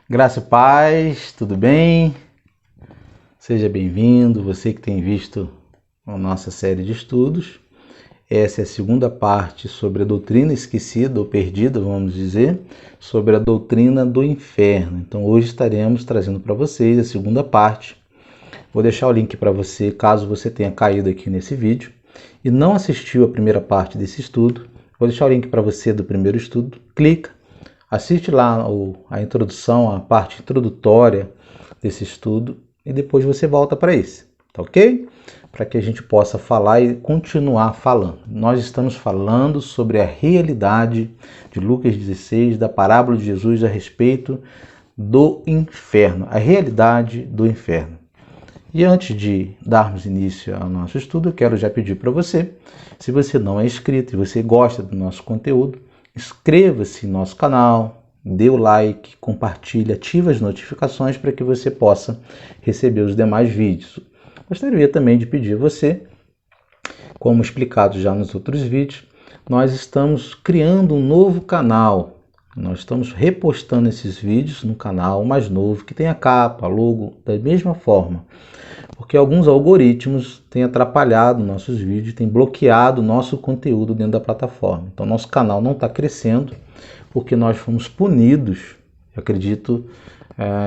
Graça e paz, tudo bem? Seja bem-vindo, você que tem visto a nossa série de estudos. Essa é a segunda parte sobre a doutrina esquecida ou perdida, vamos dizer, sobre a doutrina do inferno. Então hoje estaremos trazendo para vocês a segunda parte. Vou deixar o link para você, caso você tenha caído aqui nesse vídeo e não assistiu a primeira parte desse estudo. Vou deixar o link para você do primeiro estudo, clica. Assiste lá a introdução, a parte introdutória desse estudo e depois você volta para esse, tá ok? Para que a gente possa falar e continuar falando. Nós estamos falando sobre a realidade de Lucas 16, da parábola de Jesus a respeito do inferno, a realidade do inferno. E antes de darmos início ao nosso estudo, eu quero já pedir para você, se você não é inscrito e você gosta do nosso conteúdo, inscreva-se no nosso canal, dê o like, compartilhe, ative as notificações para que você possa receber os demais vídeos. Gostaria também de pedir a você, como explicado já nos outros vídeos, nós estamos criando um novo canal. Nós estamos repostando esses vídeos no canal mais novo, que tem a capa, logo, da mesma forma. Porque alguns algoritmos têm atrapalhado nossos vídeos, têm bloqueado nosso conteúdo dentro da plataforma. Então, nosso canal não está crescendo porque nós fomos punidos. Eu acredito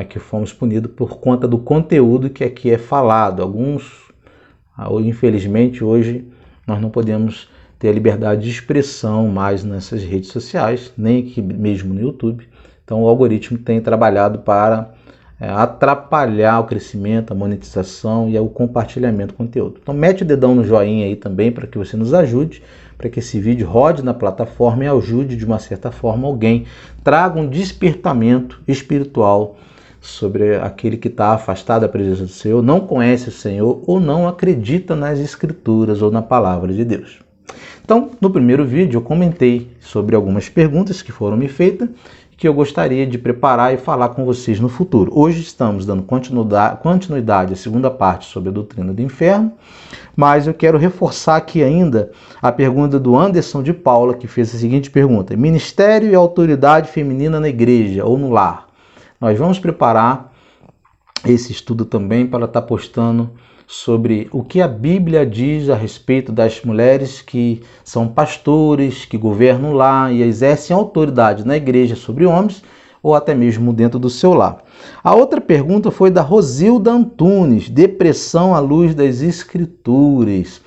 que fomos punidos por conta do conteúdo que aqui é falado. Infelizmente, hoje nós não podemos ter a liberdade de expressão mais nessas redes sociais, nem aqui mesmo no YouTube. Então, o algoritmo tem trabalhado para atrapalhar o crescimento, a monetização e o compartilhamento do conteúdo. Então mete o dedão no joinha aí também para que você nos ajude, para que esse vídeo rode na plataforma e ajude de uma certa forma alguém, traga um despertamento espiritual sobre aquele que está afastado da presença do Senhor, não conhece o Senhor ou não acredita nas Escrituras ou na Palavra de Deus. Então, no primeiro vídeo eu comentei sobre algumas perguntas que foram me feitas, que eu gostaria de preparar e falar com vocês no futuro. Hoje estamos dando continuidade à segunda parte sobre a doutrina do inferno, mas eu quero reforçar aqui ainda a pergunta do Anderson de Paula, que fez a seguinte pergunta: ministério e autoridade feminina na igreja ou no lar? Nós vamos preparar esse estudo também para estar postando sobre o que a Bíblia diz a respeito das mulheres que são pastores, que governam lá e exercem autoridade na igreja sobre homens ou até mesmo dentro do seu lar. A outra pergunta foi da Rosilda Antunes, depressão à luz das Escrituras.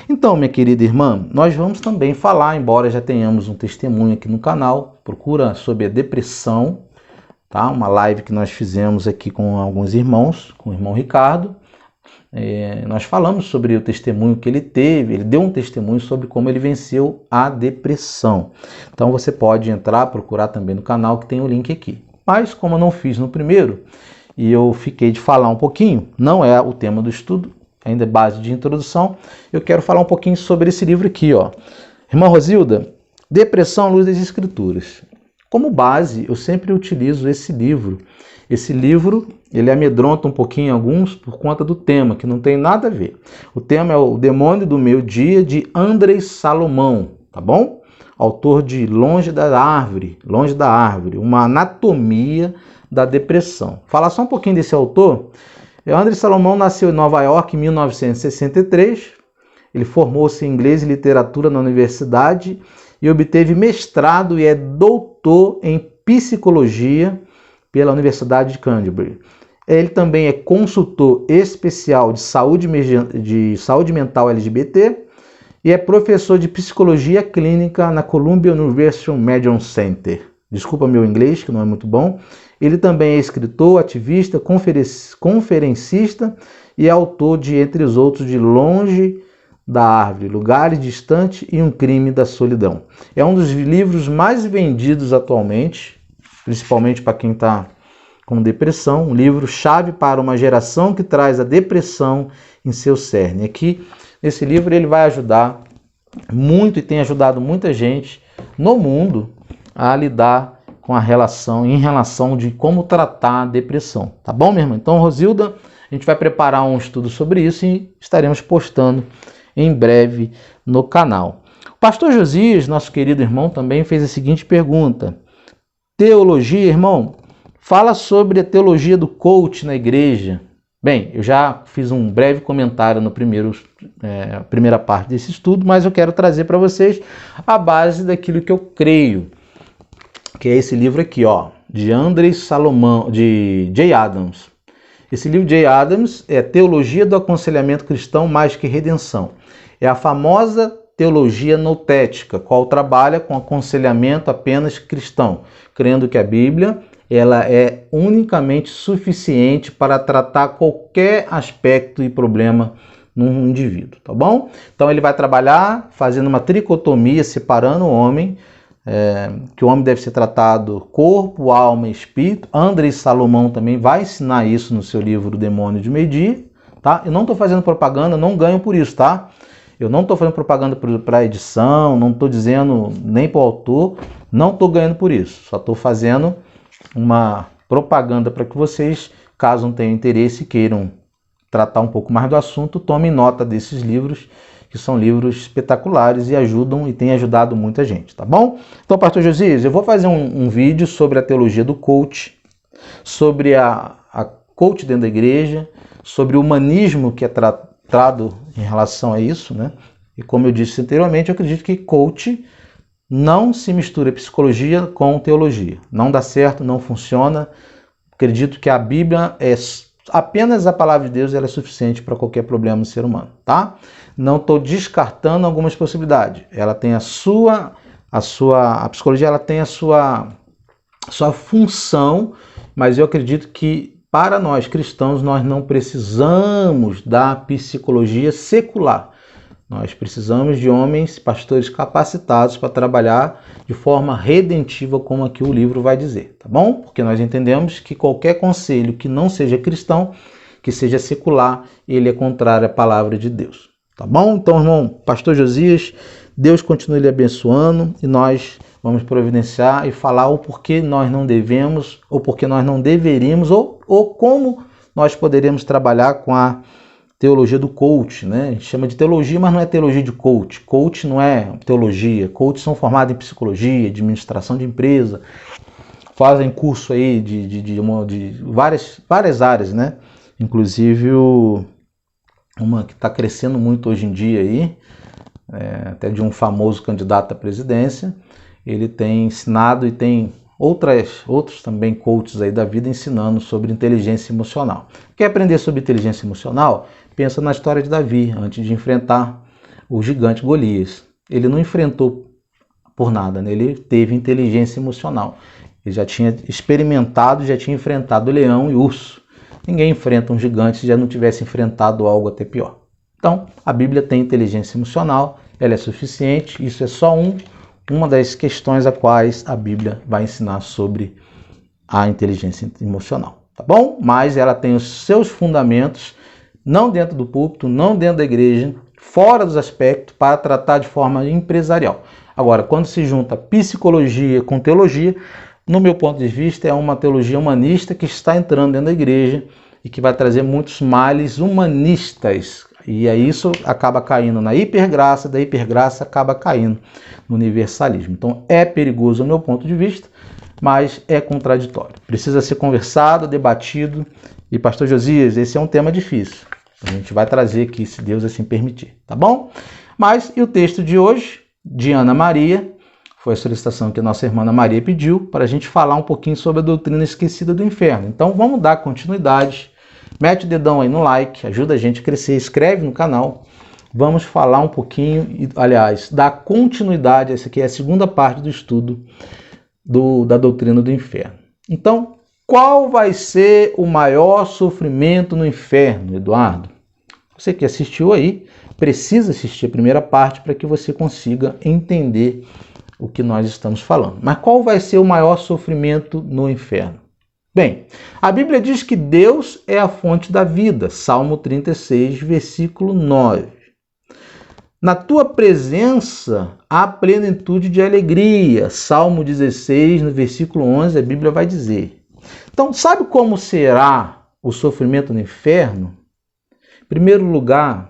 Então, minha querida irmã, nós vamos também falar, embora já tenhamos um testemunho aqui no canal, procura sobre a depressão, tá? Uma live que nós fizemos aqui com alguns irmãos, com o irmão Ricardo. Nós falamos sobre o testemunho que ele teve, ele deu um testemunho sobre como ele venceu a depressão. Então você pode entrar, procurar também no canal que tem o link aqui. Mas como eu não fiz no primeiro e eu fiquei de falar um pouquinho, não é o tema do estudo, ainda é base de introdução, eu quero falar um pouquinho sobre esse livro aqui, ó. Irmã Rosilda, Depressão à Luz das Escrituras. Como base, eu sempre utilizo esse livro. Esse livro, ele amedronta um pouquinho alguns por conta do tema, que não tem nada a ver. O tema é O Demônio do Meio-Dia, de Andrei Salomão, tá bom? Autor de Longe da Árvore, uma anatomia da depressão. Falar só um pouquinho desse autor. Andrei Salomão nasceu em Nova York em 1963. Ele formou-se em inglês e literatura na universidade e obteve mestrado e é doutor em psicologia pela Universidade de Cambridge. Ele também é consultor especial de saúde mental LGBT e é professor de psicologia clínica na Columbia University Medical Center. Desculpa meu inglês, que não é muito bom. Ele também é escritor, ativista, conferencista e é autor de, entre os outros, de Longe da Árvore, Lugares Distantes e Um Crime da Solidão. É um dos livros mais vendidos atualmente, principalmente para quem está com depressão, um livro-chave para uma geração que traz a depressão em seu cerne. Aqui, esse livro, ele vai ajudar muito e tem ajudado muita gente no mundo a lidar com a relação de como tratar a depressão. Tá bom, minha irmã? Então, Rosilda, a gente vai preparar um estudo sobre isso e estaremos postando em breve no canal. O pastor Josias, nosso querido irmão, também fez a seguinte pergunta: teologia, irmão, Fala sobre a teologia do coach na igreja. Bem, eu já fiz um breve comentário na primeira parte desse estudo, mas eu quero trazer para vocês a base daquilo que eu creio, que é esse livro aqui, ó, de André Salomão, de Jay Adams. Esse livro de Jay Adams é Teologia do Aconselhamento Cristão Mais que Redenção. É a famosa teologia noutética, qual trabalha com aconselhamento apenas cristão, crendo que a Bíblia ela é unicamente suficiente para tratar qualquer aspecto e problema num indivíduo, tá bom? Então ele vai trabalhar fazendo uma tricotomia, separando o homem, que o homem deve ser tratado corpo, alma e espírito. André Salomão também vai ensinar isso no seu livro O Demônio de Meio-Dia, tá? Eu não estou fazendo propaganda, não ganho por isso, tá? Eu não estou fazendo propaganda para a edição, não estou dizendo nem para o autor, não estou ganhando por isso. Só estou fazendo uma propaganda para que vocês, caso não tenham interesse e queiram tratar um pouco mais do assunto, tomem nota desses livros, que são livros espetaculares e ajudam e têm ajudado muita gente, tá bom? Então, Pastor Josias, eu vou fazer um vídeo sobre a teologia do coach, sobre a coach dentro da igreja, sobre o humanismo que é tratado em relação a isso, né? E como eu disse anteriormente, eu acredito que coach não se mistura psicologia com teologia. Não dá certo, não funciona. Acredito que a Bíblia é apenas a palavra de Deus, ela é suficiente para qualquer problema do ser humano, tá? Não estou descartando algumas possibilidades. Ela tem a psicologia ela tem a sua função, mas eu acredito que para nós cristãos nós não precisamos da psicologia secular. Nós precisamos de homens, pastores capacitados para trabalhar de forma redentiva, como aqui o livro vai dizer, tá bom? Porque nós entendemos que qualquer conselho que não seja cristão, que seja secular, ele é contrário à palavra de Deus, tá bom? Então, irmão, Pastor Josias, Deus continue lhe abençoando e nós vamos providenciar e falar o porquê nós não devemos, ou porquê nós não deveríamos, ou como nós poderíamos trabalhar com a teologia do coach, né? A gente chama de teologia, mas não é teologia de coach. Coach não é teologia. Coaches são formados em psicologia, administração de empresa, fazem curso aí de várias áreas, né? Inclusive uma que está crescendo muito hoje em dia aí, até de um famoso candidato à presidência, ele tem ensinado e tem outros também coaches aí da vida ensinando sobre inteligência emocional. Quer aprender sobre inteligência emocional? Pensa na história de Davi, antes de enfrentar o gigante Golias. Ele não enfrentou por nada, né? Ele teve inteligência emocional. Ele já tinha experimentado, já tinha enfrentado leão e urso. Ninguém enfrenta um gigante se já não tivesse enfrentado algo até pior. Então, a Bíblia tem inteligência emocional, ela é suficiente, isso é só uma das questões a quais a Bíblia vai ensinar sobre a inteligência emocional, tá bom? Mas ela tem os seus fundamentos, não dentro do púlpito, não dentro da igreja, fora dos aspectos, para tratar de forma empresarial. Agora, quando se junta psicologia com teologia, no meu ponto de vista, é uma teologia humanista que está entrando dentro da igreja e que vai trazer muitos males humanistas. E aí isso acaba caindo na hipergraça, da hipergraça acaba caindo no universalismo. Então é perigoso do meu ponto de vista, mas é contraditório. Precisa ser conversado, debatido. E Pastor Josias, esse é um tema difícil. A gente vai trazer aqui, se Deus assim permitir, tá bom? Mas e o texto de hoje, de Ana Maria, foi a solicitação que a nossa irmã Ana Maria pediu para a gente falar um pouquinho sobre a doutrina esquecida do inferno. Então vamos dar continuidade. Mete o dedão aí no like, ajuda a gente a crescer, inscreve no canal. Vamos falar um pouquinho, aliás, dar continuidade. Essa aqui é a segunda parte do estudo da doutrina do inferno. Então, qual vai ser o maior sofrimento no inferno, Eduardo? Você que assistiu aí, precisa assistir a primeira parte para que você consiga entender o que nós estamos falando. Mas qual vai ser o maior sofrimento no inferno? Bem, a Bíblia diz que Deus é a fonte da vida, Salmo 36, versículo 9. Na tua presença há plenitude de alegria, Salmo 16, no versículo 11, a Bíblia vai dizer. Então, sabe como será o sofrimento no inferno? Em primeiro lugar,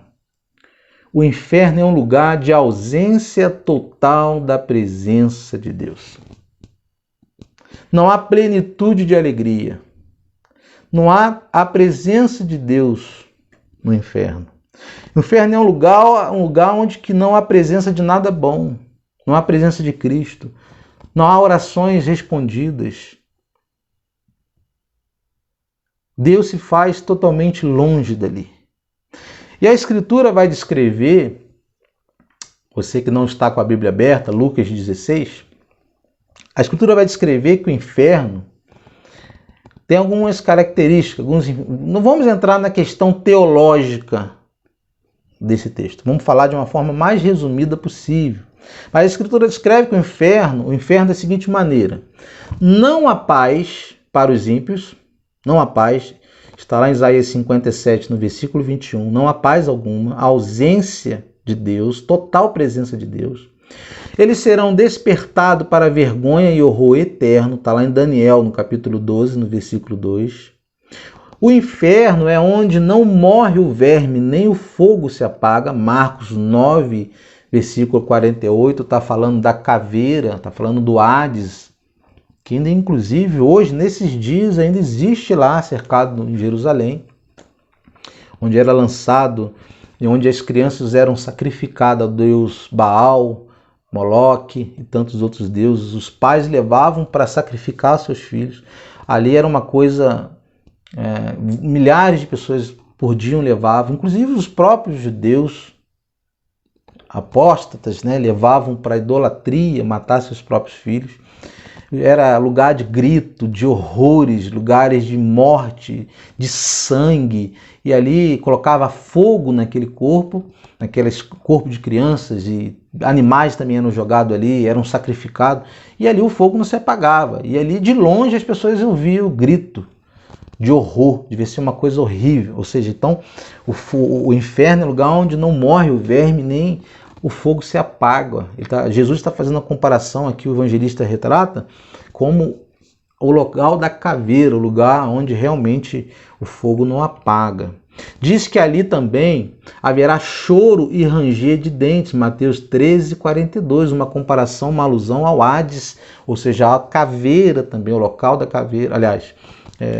o inferno é um lugar de ausência total da presença de Deus. não há plenitude de alegria. Não há a presença de Deus no inferno. O inferno é um lugar onde que não há presença de nada bom. Não há presença de Cristo. Não há orações respondidas. Deus se faz totalmente longe dali. E a Escritura vai descrever, você que não está com a Bíblia aberta, Lucas 16, a Escritura vai descrever que o inferno tem algumas características. Não vamos entrar na questão teológica desse texto. Vamos falar de uma forma mais resumida possível. Mas a Escritura descreve que o inferno da seguinte maneira: não há paz para os ímpios, não há paz. Está lá em Isaías 57, no versículo 21. Não há paz alguma, ausência de Deus, total presença de Deus. Eles serão despertados para vergonha e horror eterno. Está lá em Daniel, no capítulo 12, no versículo 2. O inferno é onde não morre o verme, nem o fogo se apaga. Marcos 9, versículo 48, está falando da caveira, está falando do Hades, que ainda, inclusive, hoje, nesses dias, ainda existe lá, cercado em Jerusalém, onde era lançado e onde as crianças eram sacrificadas ao deus Baal, Moloque e tantos outros deuses. Os pais levavam para sacrificar seus filhos. Ali era uma coisa, milhares de pessoas por dia levavam, inclusive os próprios judeus apóstatas, levavam para a idolatria, matar seus próprios filhos. Era lugar de grito, de horrores, lugares de morte, de sangue. E ali colocava fogo naquele corpo, naqueles corpos de crianças, e animais também eram jogados ali, eram sacrificados. E ali o fogo não se apagava. E ali de longe as pessoas ouviam o grito de horror, devia ser uma coisa horrível. Ou seja, então o inferno é um lugar onde não morre o verme, nem o fogo se apaga. Jesus está fazendo uma comparação aqui, o evangelista retrata, como o local da caveira, o lugar onde realmente o fogo não apaga. Diz que ali também haverá choro e ranger de dentes, Mateus 13, 42, uma comparação, uma alusão ao Hades, ou seja, a caveira também, o local da caveira, aliás,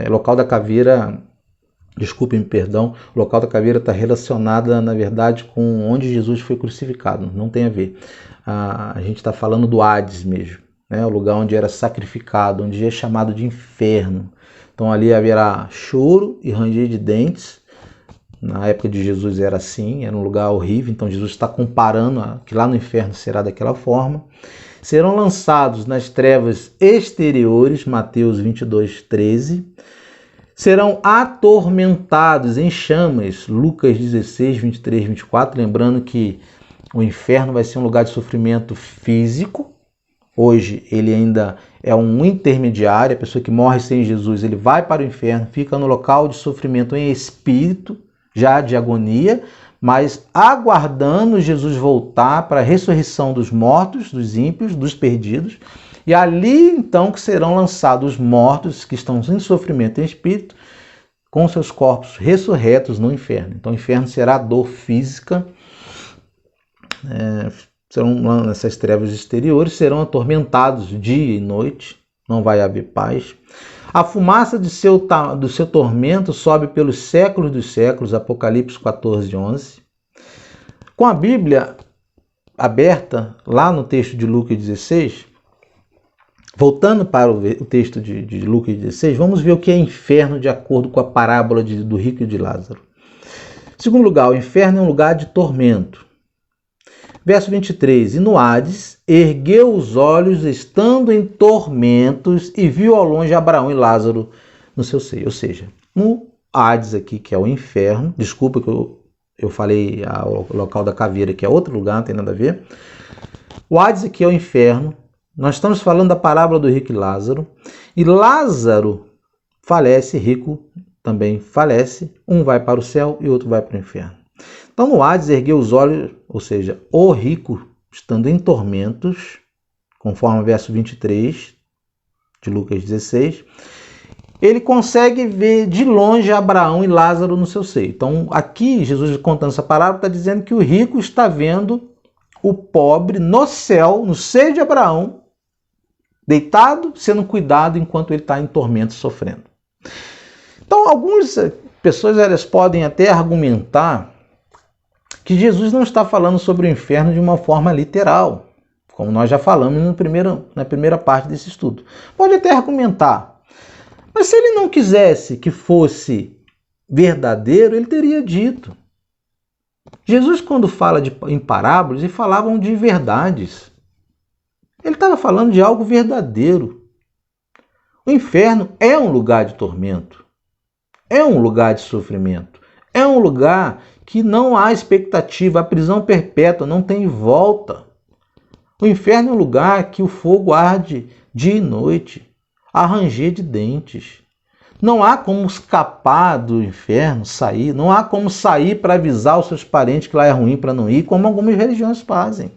local da caveira, desculpem-me, perdão, o local da caveira está relacionada, na verdade, com onde Jesus foi crucificado, não tem a ver. A gente está falando do Hades mesmo, o lugar onde era sacrificado, onde é chamado de inferno. Então ali haverá choro e ranger de dentes. Na época de Jesus era assim, era um lugar horrível, então Jesus está comparando que lá no inferno será daquela forma. Serão lançados nas trevas exteriores, Mateus 22, 13. Serão atormentados em chamas, Lucas 16, 23, 24, lembrando que o inferno vai ser um lugar de sofrimento físico. Hoje ele ainda é um intermediário, a pessoa que morre sem Jesus, ele vai para o inferno, fica no local de sofrimento em espírito, já de agonia, mas aguardando Jesus voltar para a ressurreição dos mortos, dos ímpios, dos perdidos. E ali, então, que serão lançados os mortos que estão em sofrimento em espírito, com seus corpos ressurretos no inferno. Então, o inferno será dor física, serão nessas trevas exteriores, serão atormentados dia e noite, não vai haver paz. A fumaça do seu tormento sobe pelos séculos dos séculos, Apocalipse 14, 11. Com a Bíblia aberta, lá no texto de Lucas 16, voltando para o texto de Lucas 16, vamos ver o que é inferno de acordo com a parábola do rico e de Lázaro. Em segundo lugar, o inferno é um lugar de tormento. Verso 23, e no Hades, ergueu os olhos, estando em tormentos, e viu ao longe Abraão e Lázaro no seu seio. Ou seja, no Hades aqui, que é o inferno, desculpa que eu falei o local da caveira, que é outro lugar, não tem nada a ver. O Hades aqui é o inferno. Nós estamos falando da parábola do rico e Lázaro. E Lázaro falece, rico também falece. Um vai para o céu e outro vai para o inferno. Então, no Hades, ergueu os olhos, ou seja, o rico, estando em tormentos, conforme o verso 23 de Lucas 16, ele consegue ver de longe Abraão e Lázaro no seu seio. Então, aqui, Jesus contando essa parábola, está dizendo que o rico está vendo o pobre no céu, no seio de Abraão, deitado, sendo cuidado enquanto ele está em tormento, sofrendo. Então, algumas pessoas elas podem até argumentar que Jesus não está falando sobre o inferno de uma forma literal, como nós já falamos na primeira parte desse estudo. Pode até argumentar, mas se ele não quisesse que fosse verdadeiro, ele teria dito. Jesus, quando fala em parábolas, ele falavam de verdades. Ele estava falando de algo verdadeiro. O inferno é um lugar de tormento, é um lugar de sofrimento, é um lugar que não há expectativa, a prisão perpétua não tem volta. O inferno é um lugar que o fogo arde dia e noite, a ranger de dentes. Não há como escapar do inferno, sair, não há como sair para avisar os seus parentes que lá é ruim para não ir, como algumas religiões fazem.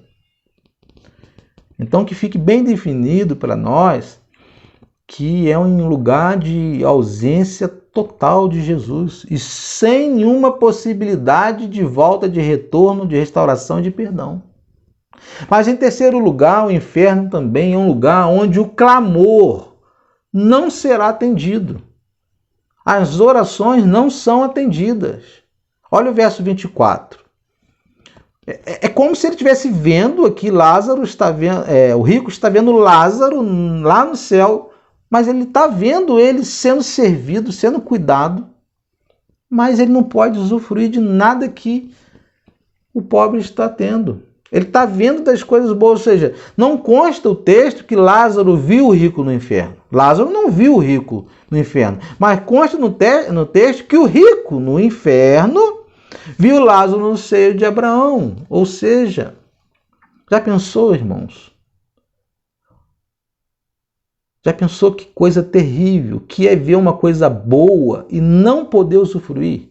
Então que fique bem definido para nós que é um lugar de ausência total de Jesus e sem nenhuma possibilidade de volta, de retorno, de restauração e de perdão. Mas em terceiro lugar, o inferno também é um lugar onde o clamor não será atendido. As orações não são atendidas. Olha o verso 24. É como se ele estivesse vendo aqui Lázaro, o rico está vendo Lázaro lá no céu, mas ele está vendo ele sendo servido, sendo cuidado, mas ele não pode usufruir de nada que o pobre está tendo. Ele está vendo das coisas boas, ou seja, não consta o texto que Lázaro viu o rico no inferno. Lázaro não viu o rico no inferno, mas consta no texto que o rico no inferno viu Lázaro no seio de Abraão. Ou seja, já pensou, irmãos? Já pensou que coisa terrível que é ver uma coisa boa e não poder usufruir?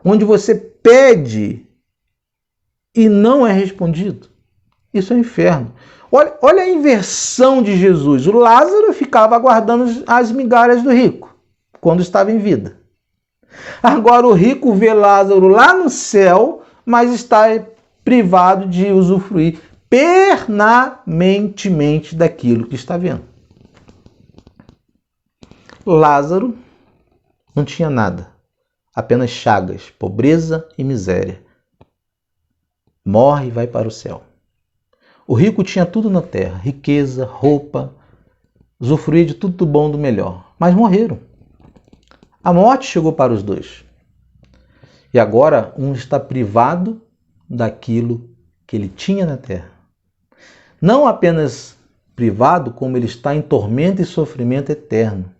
Onde você pede e não é respondido. Isso é o inferno. Olha a inversão de Jesus. O Lázaro ficava aguardando as migalhas do rico, quando estava em vida. Agora o rico vê Lázaro lá no céu, mas está privado de usufruir permanentemente daquilo que está vendo. Lázaro não tinha nada, apenas chagas, pobreza e miséria. Morre e vai para o céu. O rico tinha tudo na terra, riqueza, roupa, usufruía de tudo do bom e do melhor, mas morreram. A morte chegou para os dois. E agora um está privado daquilo que ele tinha na terra. Não apenas privado, como ele está em tormento e sofrimento eterno.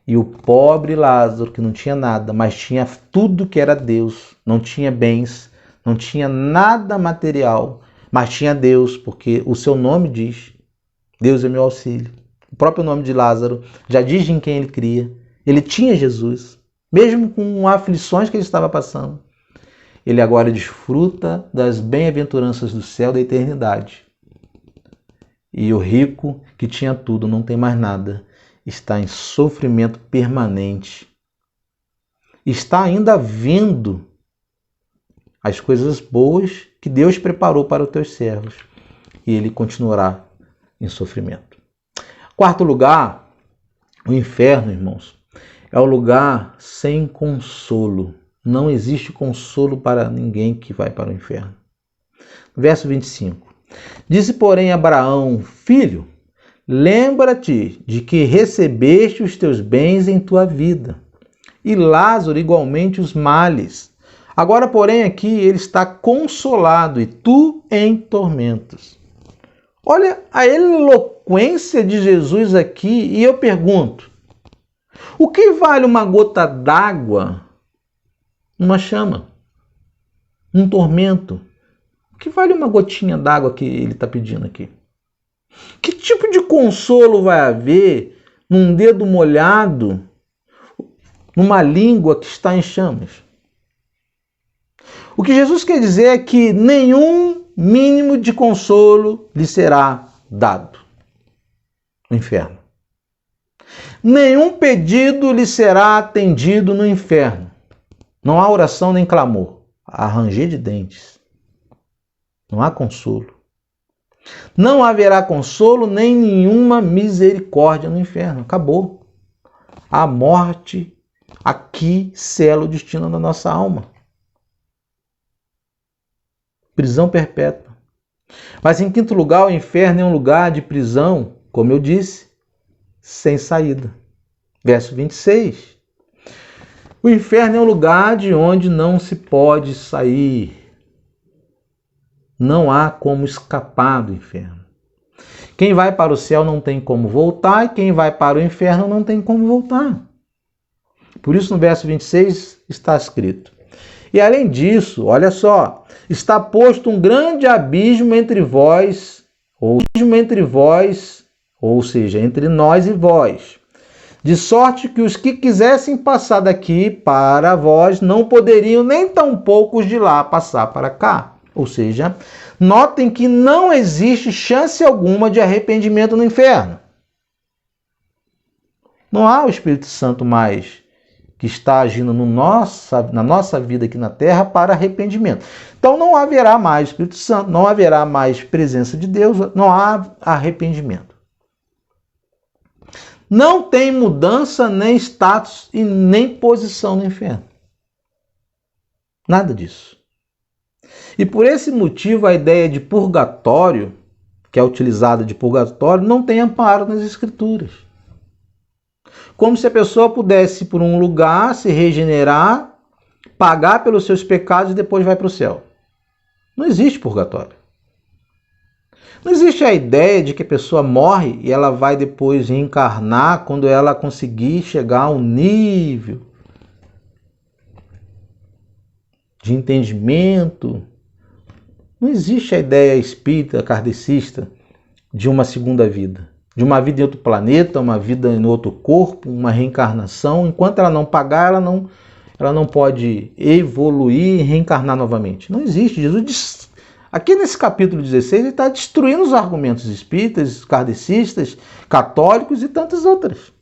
E o pobre Lázaro, que não tinha nada, mas tinha tudo que era Deus, não tinha bens, não tinha nada material, mas tinha Deus, porque o seu nome diz, Deus é meu auxílio. O próprio nome de Lázaro já diz em quem ele cria. Ele tinha Jesus, mesmo com aflições que ele estava passando. Ele agora desfruta das bem-aventuranças do céu da eternidade. E o rico, que tinha tudo, não tem mais nada, está em sofrimento permanente. Está ainda vendo as coisas boas que Deus preparou para os teus servos. E ele continuará em sofrimento. Quarto lugar, o inferno, irmãos, é o lugar sem consolo. Não existe consolo para ninguém que vai para o inferno. Verso 25. Disse, porém, Abraão, filho, lembra-te de que recebeste os teus bens em tua vida, e Lázaro igualmente os males. Agora, porém, aqui ele está consolado e tu em tormentos. Olha a eloquência de Jesus aqui e eu pergunto, o que vale uma gota d'água numa chama, num tormento? O que vale uma gotinha d'água que ele está pedindo aqui? Que tipo de consolo vai haver num dedo molhado, numa língua que está em chamas? O que Jesus quer dizer é que nenhum mínimo de consolo lhe será dado no inferno. Nenhum pedido lhe será atendido no inferno. Não há oração nem clamor. Há ranger de dentes. Não há consolo. Não haverá consolo nem nenhuma misericórdia no inferno. Acabou. A morte aqui sela o destino da nossa alma. Prisão perpétua. Mas em quinto lugar, o inferno é um lugar de prisão, como eu disse, sem saída. Verso 26. O inferno é um lugar de onde não se pode sair. Não há como escapar do inferno. Quem vai para o céu não tem como voltar, e quem vai para o inferno não tem como voltar. Por isso, no verso 26 está escrito: e além disso, olha só, está posto um grande abismo entre vós, ou seja, entre nós e vós, de sorte que os que quisessem passar daqui para vós não poderiam, nem tampouco os de lá passar para cá. Ou seja, notem que não existe chance alguma de arrependimento no inferno. Não há o Espírito Santo mais que está agindo na nossa vida aqui na terra para arrependimento. Então não haverá mais Espírito Santo, não haverá mais presença de Deus, não há arrependimento. Não tem mudança, nem status e nem posição no inferno. Nada disso. E por esse motivo a ideia de purgatório, que é utilizada de purgatório, não tem amparo nas Escrituras. Como se a pessoa pudesse ir por um lugar, se regenerar, pagar pelos seus pecados e depois vai para o céu. Não existe purgatório. Não existe a ideia de que a pessoa morre e ela vai depois reencarnar quando ela conseguir chegar a um nível de entendimento. Não existe a ideia espírita, kardecista, de uma segunda vida. De uma vida em outro planeta, uma vida em outro corpo, uma reencarnação. Enquanto ela não pagar, ela não pode evoluir e reencarnar novamente. Não existe. Jesus diz, aqui nesse capítulo 16, ele está destruindo os argumentos espíritas, kardecistas, católicos e tantas outras.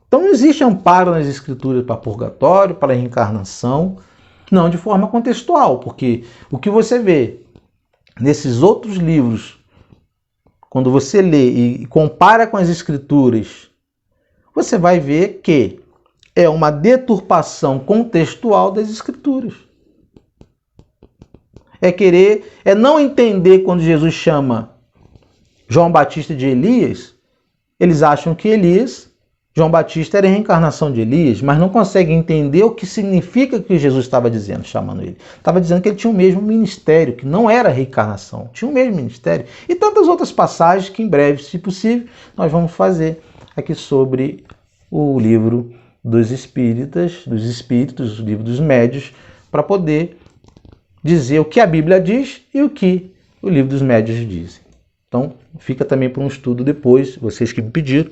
Então não existe amparo nas Escrituras para purgatório, para reencarnação, não de forma contextual, porque o que você vê nesses outros livros, quando você lê e compara com as Escrituras, você vai ver que é uma deturpação contextual das Escrituras. É não entender quando Jesus chama João Batista de Elias, eles acham que João Batista era a reencarnação de Elias, mas não conseguem entender o que significa que Jesus estava dizendo, chamando ele. Estava dizendo que ele tinha o mesmo ministério, que não era reencarnação, tinha o mesmo ministério. E tantas outras passagens que em breve, se possível, nós vamos fazer aqui sobre o livro dos espíritos, o livro dos médios, para poder dizer o que a Bíblia diz e o que o livro dos médios diz. Então, fica também para um estudo depois, vocês que me pediram,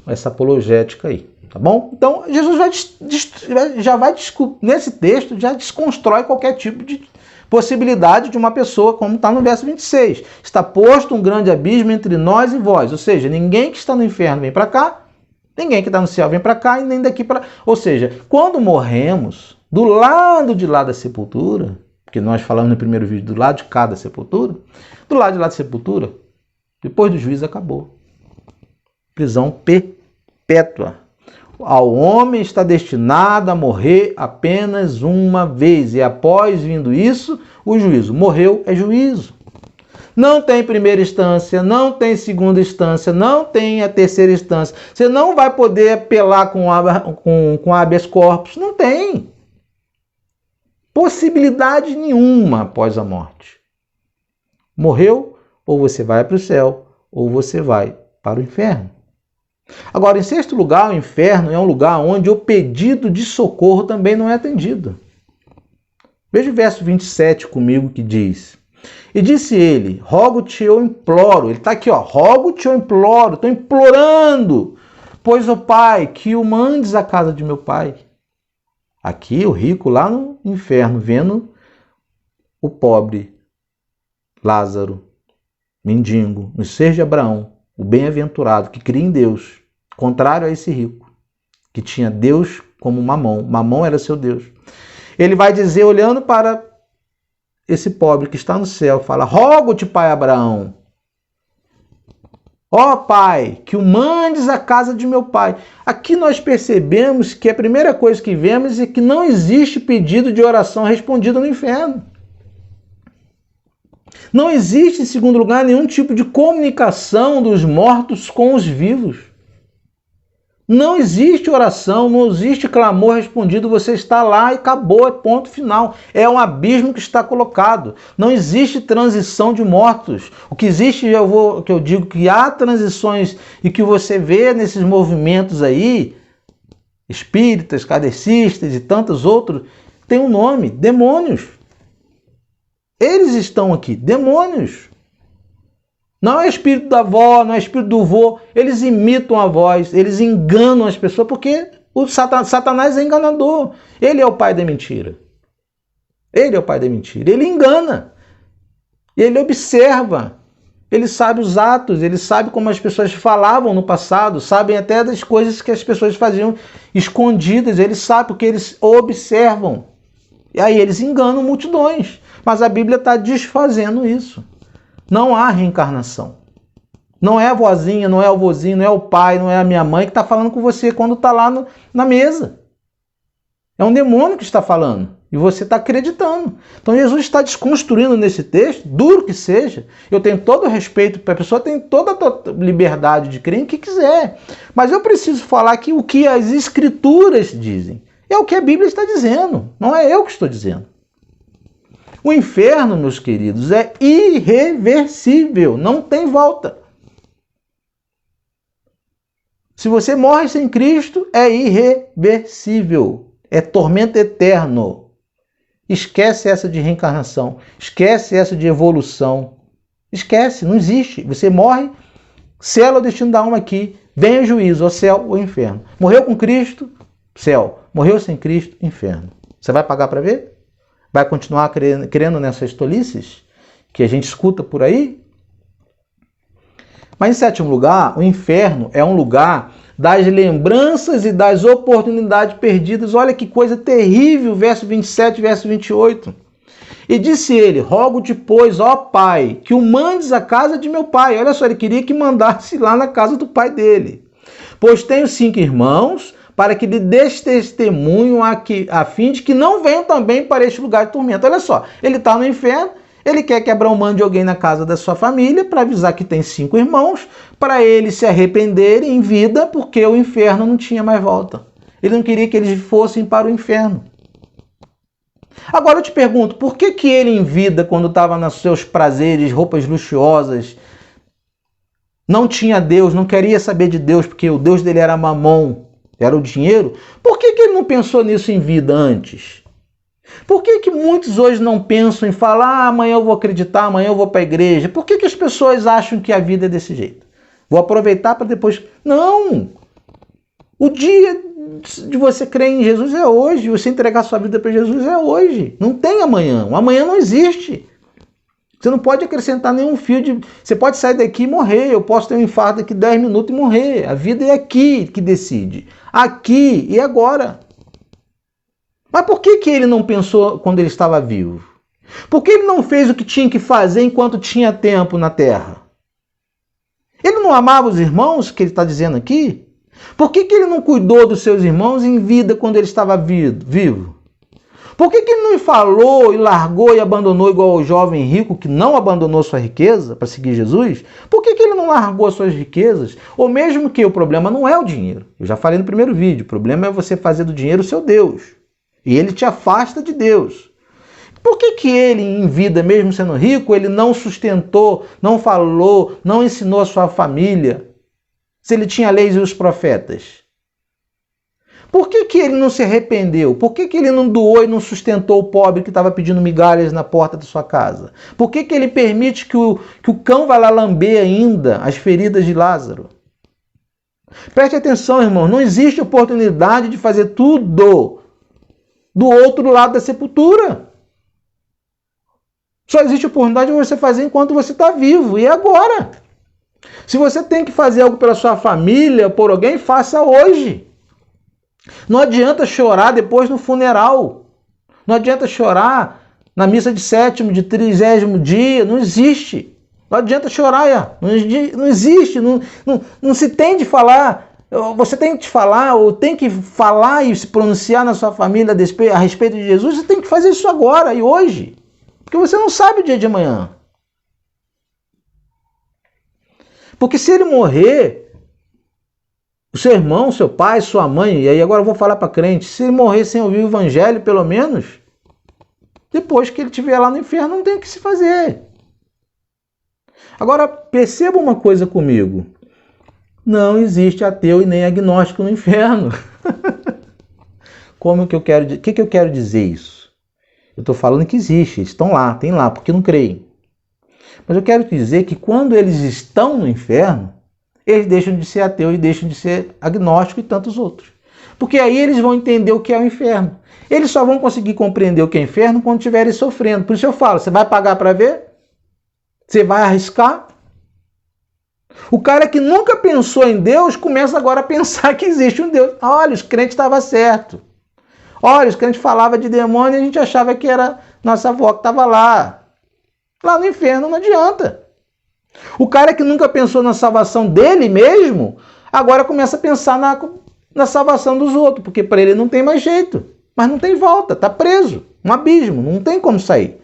essa apologética aí, tá bom? Então, Jesus nesse texto, já desconstrói qualquer tipo de possibilidade de uma pessoa, como está no verso 26. Está posto um grande abismo entre nós e vós, ou seja, ninguém que está no inferno vem para cá, ninguém que está no céu vem para cá e nem daqui para... Ou seja, quando morremos, do lado de lá da sepultura, porque nós falamos no primeiro vídeo do lado de cada sepultura, do lado de lá da sepultura, depois do juízo acabou. Prisão perpétua. Ao homem está destinado a morrer apenas uma vez, e após vindo isso, o juízo. Morreu é juízo. Não tem primeira instância, não tem segunda instância, não tem a terceira instância. Você não vai poder apelar com habeas corpus. Não tem possibilidade nenhuma após a morte. Morreu, ou você vai para o céu, ou você vai para o inferno. Agora, em sexto lugar, o inferno é um lugar onde o pedido de socorro também não é atendido. Veja o verso 27 comigo que diz: e disse ele, rogo-te, eu imploro. Ele está aqui, ó, rogo-te, eu imploro, estou implorando, pois, ó Pai, que o mandes à casa de meu pai. Aqui, o rico lá no inferno, vendo o pobre Lázaro, mendigo, no ser de Abraão, o bem-aventurado, que cria em Deus, contrário a esse rico, que tinha Deus como Mamon. Mamon era seu Deus. Ele vai dizer, olhando para esse pobre que está no céu fala: rogo-te, pai Abraão, ó pai, que o mandes à casa de meu pai. Aqui nós percebemos que a primeira coisa que vemos é que não existe pedido de oração respondido no inferno. Não existe, em segundo lugar, nenhum tipo de comunicação dos mortos com os vivos. Não existe oração, não existe clamor respondido, você está lá e acabou, é ponto final. É um abismo que está colocado. Não existe transição de mortos. O que existe, eu digo que há transições e que você vê nesses movimentos aí, espíritas, kardecistas e tantos outros, tem um nome: demônios. Eles estão aqui, demônios. Não é espírito da avó, não é espírito do vô. Eles imitam a voz, eles enganam as pessoas, porque o Satanás é enganador. Ele é o pai da mentira. Ele é o pai da mentira. Ele engana. Ele observa. Ele sabe os atos, ele sabe como as pessoas falavam no passado, sabem até das coisas que as pessoas faziam escondidas. Ele sabe porque eles observam. E aí eles enganam multidões. Mas a Bíblia está desfazendo isso. Não há reencarnação. Não é a vozinha, não é o vozinho, não é o pai, não é a minha mãe que está falando com você quando está lá na mesa. É um demônio que está falando. E você está acreditando. Então Jesus está desconstruindo nesse texto, duro que seja. Eu tenho todo o respeito, a pessoa tem toda a liberdade de crer em que quiser. Mas eu preciso falar que o que as Escrituras dizem é o que a Bíblia está dizendo. Não é eu que estou dizendo. O inferno, meus queridos, é irreversível, não tem volta. Se você morre sem Cristo, é irreversível, é tormento eterno. Esquece essa de reencarnação, esquece essa de evolução. Esquece, não existe. Você morre, sela o destino da alma aqui, vem o juízo, o céu ou o inferno. Morreu com Cristo, céu. Morreu sem Cristo, inferno. Você vai pagar para ver? Vai continuar crendo nessas tolices que a gente escuta por aí? Mas, em sétimo lugar, o inferno é um lugar das lembranças e das oportunidades perdidas. Olha que coisa terrível, verso 27, verso 28. E disse ele: rogo-te, pois, ó pai, que o mandes à casa de meu pai. Olha só, ele queria que mandasse lá na casa do pai dele. Pois tenho 5 irmãos, para que lhe des testemunho a fim de que não venham também para este lugar de tormento. Olha só, ele está no inferno, ele quer que Abraão mande alguém na casa da sua família para avisar que tem 5 irmãos, para eles se arrependerem em vida, porque o inferno não tinha mais volta. Ele não queria que eles fossem para o inferno. Agora eu te pergunto, por que ele em vida, quando estava nos seus prazeres, roupas luxuosas, não tinha Deus, não queria saber de Deus, porque o Deus dele era Mamon, era o dinheiro? Por que ele não pensou nisso em vida antes? Por que muitos hoje não pensam em falar: amanhã eu vou acreditar, amanhã eu vou para a igreja? Por que as pessoas acham que a vida é desse jeito? Vou aproveitar para depois... Não! O dia de você crer em Jesus é hoje, você entregar sua vida para Jesus é hoje. Não tem amanhã. O amanhã não existe. Você não pode acrescentar nenhum fio de... Você pode sair daqui e morrer. Eu posso ter um infarto daqui 10 minutos e morrer. A vida é aqui que decide. Aqui e agora. Mas por que ele não pensou quando ele estava vivo? Por que ele não fez o que tinha que fazer enquanto tinha tempo na terra? Ele não amava os irmãos, que ele está dizendo aqui? Por que ele não cuidou dos seus irmãos em vida quando ele estava vivo? Por que ele não falou e largou e abandonou igual o jovem rico que não abandonou sua riqueza para seguir Jesus? Por que ele não largou suas riquezas? Ou mesmo que o problema não é o dinheiro. Eu já falei no primeiro vídeo, o problema é você fazer do dinheiro o seu Deus. E ele te afasta de Deus. Por que ele em vida, mesmo sendo rico, ele não sustentou, não falou, não ensinou a sua família? Se ele tinha leis e os profetas? Por que ele não se arrependeu? Por que ele não doou e não sustentou o pobre que estava pedindo migalhas na porta da sua casa? Por que ele permite que o cão vá lá lamber ainda as feridas de Lázaro? Preste atenção, irmão, não existe oportunidade de fazer tudo do outro lado da sepultura. Só existe oportunidade de você fazer enquanto você está vivo, e agora. Se você tem que fazer algo pela sua família, por alguém, faça hoje. Não adianta chorar depois no funeral. Não adianta chorar na missa de 7º, de 30º dia, não existe. Não adianta chorar, não existe, não se tem de falar. Você tem que falar, ou tem que falar e se pronunciar na sua família a respeito de Jesus, você tem que fazer isso agora e hoje. Porque você não sabe o dia de amanhã. Porque se ele morrer, o seu irmão, seu pai, sua mãe, e aí agora eu vou falar para crente, se ele morrer sem ouvir o evangelho, pelo menos, depois que ele estiver lá no inferno, não tem o que se fazer. Agora, perceba uma coisa comigo. Não existe ateu e nem agnóstico no inferno. O que eu quero dizer isso? Eu estou falando que existe, eles estão lá, tem lá, porque não creem. Mas eu quero dizer que quando eles estão no inferno, eles deixam de ser ateu e deixam de ser agnóstico e tantos outros. Porque aí eles vão entender o que é o inferno. Eles só vão conseguir compreender o que é inferno quando estiverem sofrendo. Por isso eu falo, você vai pagar para ver? Você vai arriscar? O cara que nunca pensou em Deus começa agora a pensar que existe um Deus. Olha, os crentes estavam certos. Olha, os crentes falavam de demônio e a gente achava que era nossa avó que estava lá. Lá no inferno não adianta. O cara que nunca pensou na salvação dele mesmo, agora começa a pensar na salvação dos outros, porque para ele não tem mais jeito. Mas não tem volta, está preso. Um abismo, não tem como sair.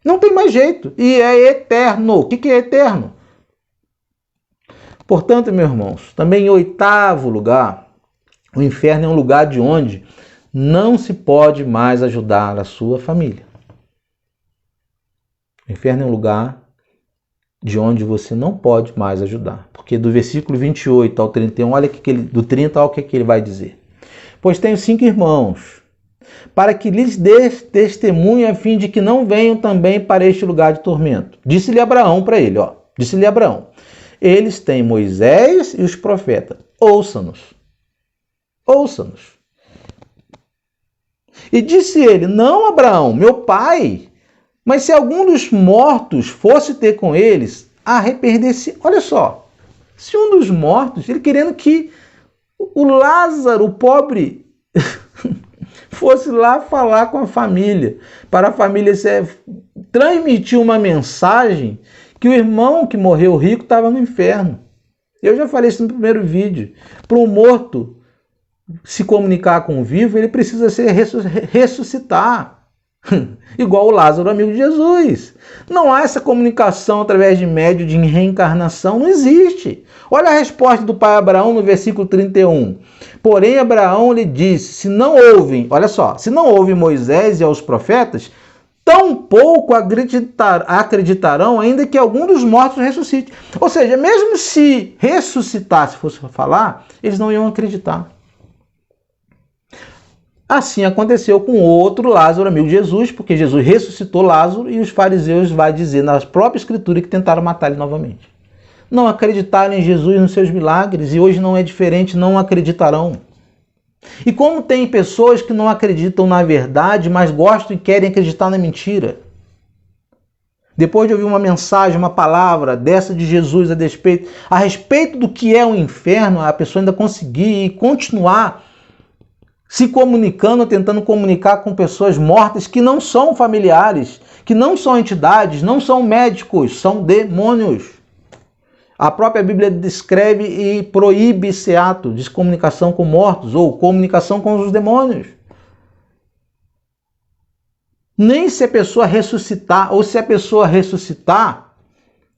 Não tem mais jeito. E é eterno. O que é eterno? Portanto, meus irmãos, também em 8º lugar, o inferno é um lugar de onde não se pode mais ajudar a sua família. O inferno é um lugar de onde você não pode mais ajudar. Porque do versículo 28 ao 31, olha do 30 ao que ele vai dizer. Pois tenho 5 irmãos, para que lhes dê testemunho a fim de que não venham também para este lugar de tormento. Disse-lhe Abraão para ele, disse-lhe Abraão, eles têm Moisés e os profetas, ouça-nos. Ouça-nos. E disse ele, não Abraão, meu pai, mas se algum dos mortos fosse ter com eles, arrepender-se. Olha só, se um dos mortos, ele querendo que o Lázaro, o pobre, fosse lá falar com a família, para a família transmitir uma mensagem que o irmão que morreu rico estava no inferno. Eu já falei isso no primeiro vídeo. Para um morto se comunicar com o vivo, ele precisa ressuscitar. Igual o Lázaro, amigo de Jesus. Não há essa comunicação através de médio de reencarnação, não existe. Olha a resposta do pai Abraão no versículo 31. Porém, Abraão lhe disse, se não ouvem Moisés e aos profetas, tampouco acreditarão, ainda que algum dos mortos ressuscite. Ou seja, mesmo se ressuscitasse, fosse falar, eles não iam acreditar. Assim aconteceu com outro Lázaro, amigo de Jesus, porque Jesus ressuscitou Lázaro e os fariseus vai dizer na própria escritura que tentaram matar ele novamente. Não acreditaram em Jesus nos seus milagres e hoje não é diferente, não acreditarão. E como tem pessoas que não acreditam na verdade, mas gostam e querem acreditar na mentira. Depois de ouvir uma mensagem, uma palavra dessa de Jesus a respeito do que é o inferno, a pessoa ainda conseguir continuar se comunicando, tentando comunicar com pessoas mortas que não são familiares, que não são entidades, não são médicos, são demônios. A própria Bíblia descreve e proíbe esse ato de comunicação com mortos ou comunicação com os demônios. Nem se a pessoa ressuscitar, ou se a pessoa ressuscitar,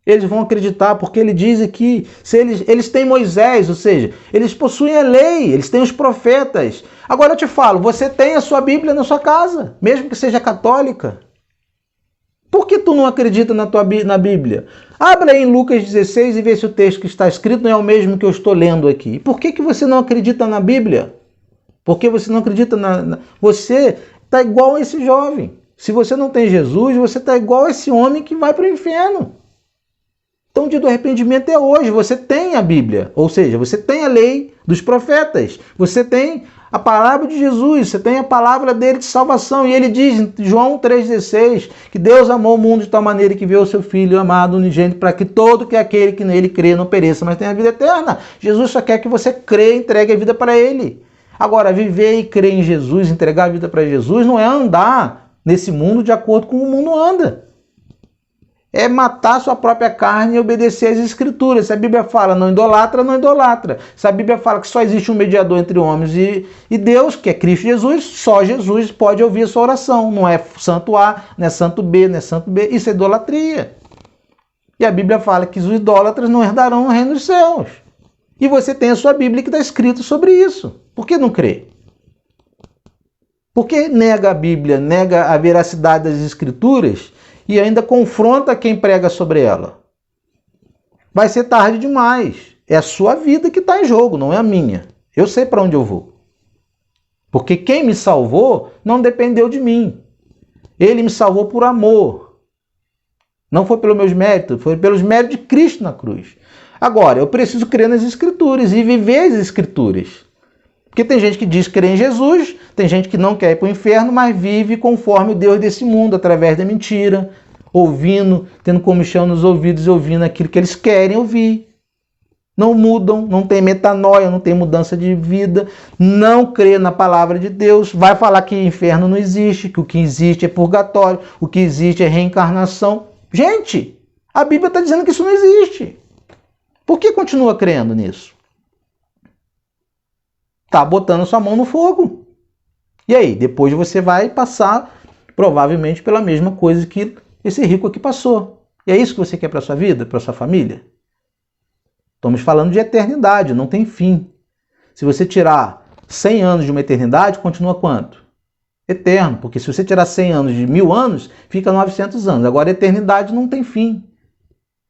eles vão acreditar, porque ele diz aqui, se eles têm Moisés, ou seja, eles possuem a lei, eles têm os profetas. Agora eu te falo, você tem a sua Bíblia na sua casa, mesmo que seja católica. Por que tu não acredita na Bíblia? Abra aí em Lucas 16 e vê se o texto que está escrito não é o mesmo que eu estou lendo aqui. Por que você não acredita na Bíblia? Por que você não acredita Você está igual a esse jovem. Se você não tem Jesus, você está igual a esse homem que vai para o inferno. Então o dia do arrependimento é hoje. Você tem a Bíblia, ou seja, você tem a lei dos profetas. Você tem a palavra de Jesus, você tem a palavra dele de salvação. E ele diz em João 3,16 que Deus amou o mundo de tal maneira que veio o seu Filho amado unigênito para que todo que aquele que nele crê não pereça, mas tenha a vida eterna. Jesus só quer que você crê e entregue a vida para ele. Agora, viver e crer em Jesus, entregar a vida para Jesus, não é andar nesse mundo de acordo com o mundo anda. É matar sua própria carne e obedecer às Escrituras. Se a Bíblia fala não idolatra, não idolatra. Se a Bíblia fala que só existe um mediador entre homens e Deus, que é Cristo Jesus, só Jesus pode ouvir a sua oração. Não é santo A, não é santo B, não é santo B. Isso é idolatria. E a Bíblia fala que os idólatras não herdarão o reino dos céus. E você tem a sua Bíblia que está escrito sobre isso. Por que não crê? Por que nega a Bíblia, nega a veracidade das Escrituras e ainda confronta quem prega sobre ela? Vai ser tarde demais. É a sua vida que está em jogo, não é a minha. Eu sei para onde eu vou. Porque quem me salvou não dependeu de mim. Ele me salvou por amor. Não foi pelos meus méritos, foi pelos méritos de Cristo na cruz. Agora, eu preciso crer nas Escrituras e viver as Escrituras. Porque tem gente que diz crer em Jesus, tem gente que não quer ir para o inferno, mas vive conforme o Deus desse mundo, através da mentira, ouvindo, tendo comichão nos ouvidos e ouvindo aquilo que eles querem ouvir. Não mudam, não tem metanoia, não tem mudança de vida, não crê na palavra de Deus, vai falar que inferno não existe, que o que existe é purgatório, o que existe é reencarnação. Gente, a Bíblia está dizendo que isso não existe. Por que continua crendo nisso? Está botando sua mão no fogo. E aí, depois você vai passar provavelmente pela mesma coisa que esse rico aqui passou. E é isso que você quer para sua vida, para sua família? Estamos falando de eternidade, não tem fim. Se você tirar 100 anos de uma eternidade, continua quanto? Eterno, porque se você tirar 100 anos de 1000 anos, fica 900 anos. Agora, a eternidade não tem fim.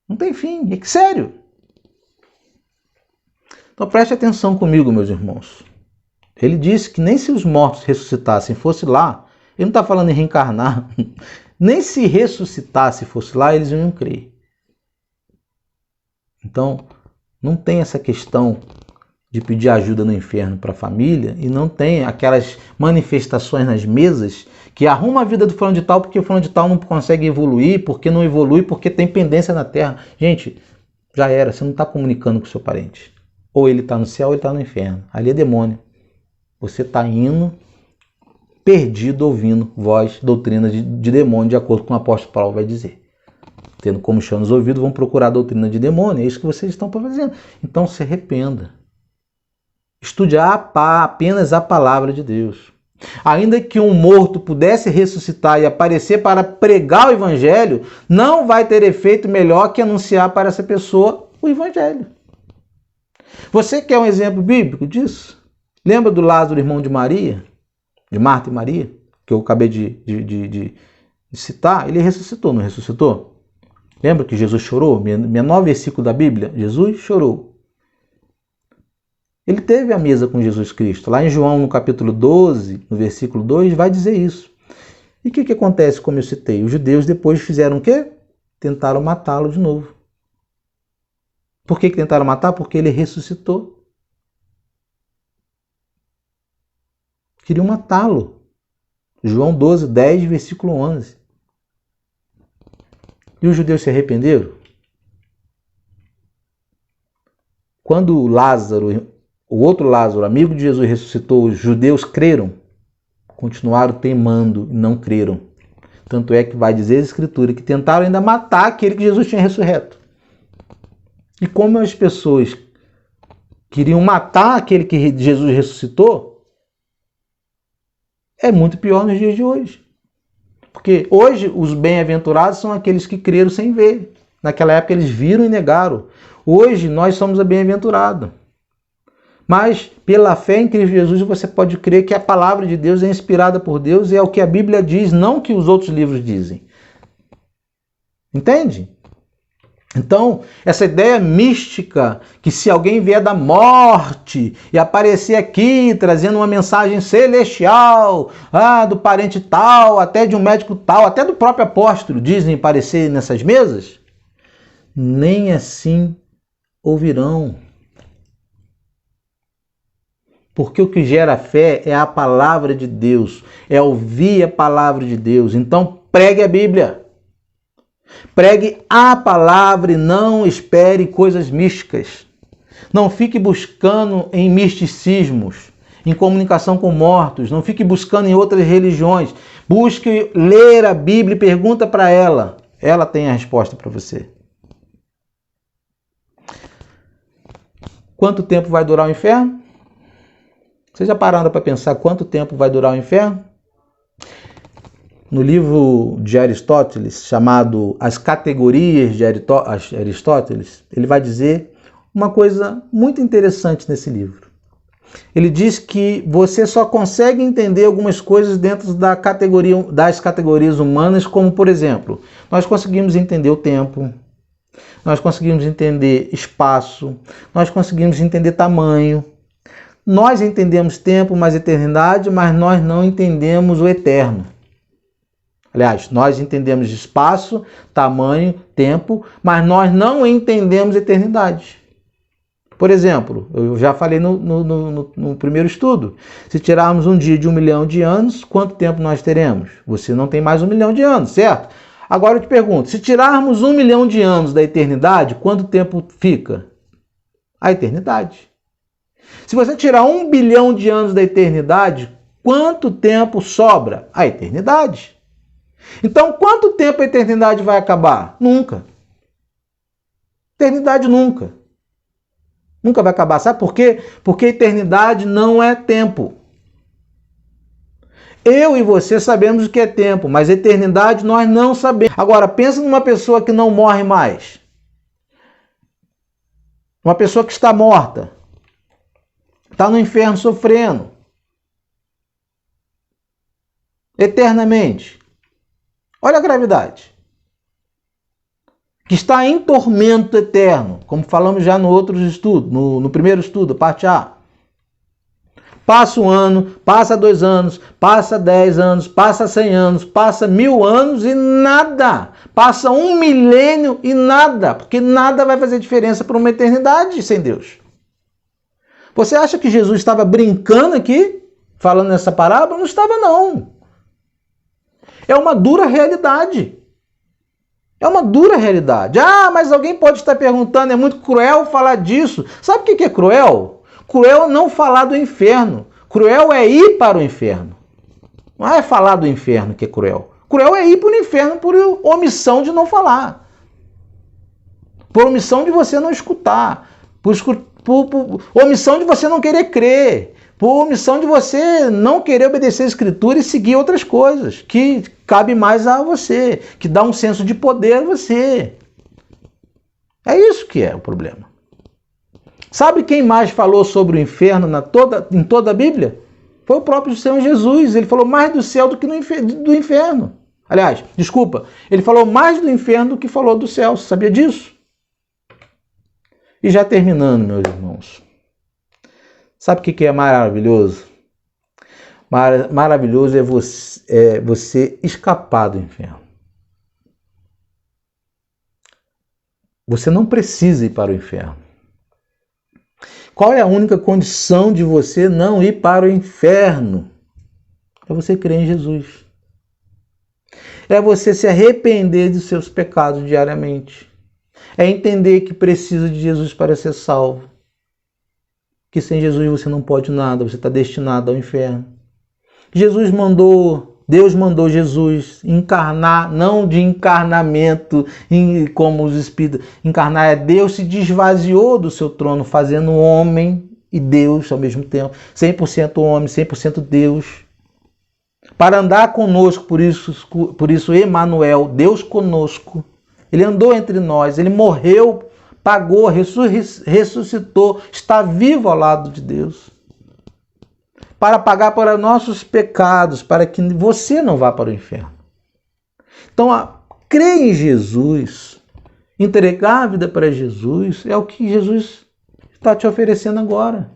Não tem fim. É sério. Então, preste atenção comigo, meus irmãos. Ele disse que nem se os mortos ressuscitassem fosse lá, ele não está falando em reencarnar, nem se ressuscitasse fosse lá, eles iam crer. Então, não tem essa questão de pedir ajuda no inferno para a família e não tem aquelas manifestações nas mesas que arruma a vida do fulano de tal porque o fulano de tal não consegue evoluir, porque não evolui, porque tem pendência na terra. Gente, já era, você não está comunicando com o seu parente. Ou ele está no céu ou ele está no inferno. Ali é demônio. Você está indo perdido ouvindo voz, doutrina de demônio, de acordo com o apóstolo Paulo vai dizer. Tendo comichão nos ouvidos, vão procurar a doutrina de demônio. É isso que vocês estão fazendo. Então se arrependa. Estude apenas a palavra de Deus. Ainda que um morto pudesse ressuscitar e aparecer para pregar o evangelho, não vai ter efeito melhor que anunciar para essa pessoa o evangelho. Você quer um exemplo bíblico disso? Lembra do Lázaro, irmão de Maria? De Marta e Maria? Que eu acabei de citar? Ele ressuscitou, não ressuscitou? Lembra que Jesus chorou? Menor versículo da Bíblia, Jesus chorou. Ele teve a mesa com Jesus Cristo. Lá em João, no capítulo 12, no versículo 2, vai dizer isso. E o que acontece, como eu citei? Os judeus depois fizeram o quê? Tentaram matá-lo de novo. Por que tentaram matar? Porque ele ressuscitou. Queriam matá-lo. João 12, 10, versículo 11. E os judeus se arrependeram? Quando Lázaro, o outro Lázaro, amigo de Jesus, ressuscitou, os judeus creram, continuaram teimando e não creram. Tanto é que vai dizer a Escritura que tentaram ainda matar aquele que Jesus tinha ressurreto. E como as pessoas queriam matar aquele que Jesus ressuscitou, é muito pior nos dias de hoje. Porque hoje os bem-aventurados são aqueles que creram sem ver. Naquela época eles viram e negaram. Hoje nós somos a bem-aventurado. Mas pela fé em Cristo Jesus você pode crer que a palavra de Deus é inspirada por Deus e é o que a Bíblia diz, não o que os outros livros dizem. Entende? Então, essa ideia mística que se alguém vier da morte e aparecer aqui trazendo uma mensagem celestial, do parente tal, até de um médico tal, até do próprio apóstolo, dizem aparecer nessas mesas, nem assim ouvirão. Porque o que gera fé é a palavra de Deus, é ouvir a palavra de Deus. Então, pregue a Bíblia. Pregue a palavra e não espere coisas místicas. Não fique buscando em misticismos, em comunicação com mortos, não fique buscando em outras religiões. Busque ler a Bíblia e pergunta para ela. Ela tem a resposta para você. Quanto tempo vai durar o inferno? Vocês já pararam para pensar quanto tempo vai durar o inferno? No livro de Aristóteles, chamado As Categorias de Aristóteles, ele vai dizer uma coisa muito interessante nesse livro. Ele diz que você só consegue entender algumas coisas dentro das categorias humanas, como, por exemplo, nós conseguimos entender o tempo, nós conseguimos entender espaço, nós conseguimos entender tamanho. Nós entendemos tempo, mais eternidade, mas nós não entendemos o eterno. Aliás, nós entendemos espaço, tamanho, tempo, mas nós não entendemos eternidade. Por exemplo, eu já falei no primeiro estudo, se tirarmos um dia de 1 milhão de anos, quanto tempo nós teremos? Você não tem mais 1 milhão de anos, certo? Agora eu te pergunto, se tirarmos 1 milhão de anos da eternidade, quanto tempo fica? A eternidade. Se você tirar 1 bilhão de anos da eternidade, quanto tempo sobra? A eternidade. Então, quanto tempo a eternidade vai acabar? Nunca. Eternidade nunca. Nunca vai acabar. Sabe por quê? Porque a eternidade não é tempo. Eu e você sabemos o que é tempo, mas a eternidade nós não sabemos. Agora, pensa numa pessoa que não morre mais. Uma pessoa que está morta. Está no inferno sofrendo. Eternamente. Olha a gravidade. Que está em tormento eterno, como falamos já no outro estudo, no primeiro estudo, parte A. Passa 1 ano, passa 2 anos, passa 10 anos, passa 100 anos, passa 1000 anos e nada. Passa 1 milênio e nada, porque nada vai fazer diferença para uma eternidade sem Deus. Você acha que Jesus estava brincando aqui, falando nessa parábola? Não estava, não. É uma dura realidade. É uma dura realidade. Ah, mas alguém pode estar perguntando, é muito cruel falar disso. Sabe o que é cruel? Cruel é não falar do inferno. Cruel é ir para o inferno. Não é falar do inferno que é cruel. Cruel é ir para o inferno por omissão de não falar. Por omissão de você não escutar. Por omissão de você não querer crer. Por omissão de você não querer obedecer a Escritura e seguir outras coisas que cabe mais a você, que dá um senso de poder a você. É isso que é o problema. Sabe quem mais falou sobre o inferno em toda a Bíblia? Foi o próprio Senhor Jesus. Ele falou mais do céu do que do inferno. Aliás, desculpa, ele falou mais do inferno do que falou do céu. Você sabia disso? E já terminando, meus irmãos. Sabe o que é maravilhoso? Maravilhoso é você escapar do inferno. Você não precisa ir para o inferno. Qual é a única condição de você não ir para o inferno? É você crer em Jesus. É você se arrepender dos seus pecados diariamente. É entender que precisa de Jesus para ser salvo. Que sem Jesus você não pode nada, você está destinado ao inferno. Deus mandou Jesus encarnar, não de encarnamento, como os espíritos. Encarnar é Deus se desvaziou do seu trono, fazendo homem e Deus ao mesmo tempo. 100% homem, 100% Deus. Para andar conosco, por isso Emanuel, Deus conosco. Ele andou entre nós, ele morreu, pagou, ressuscitou, está vivo ao lado de Deus. Para pagar para nossos pecados, para que você não vá para o inferno. Então, crer em Jesus, entregar a vida para Jesus, é o que Jesus está te oferecendo agora.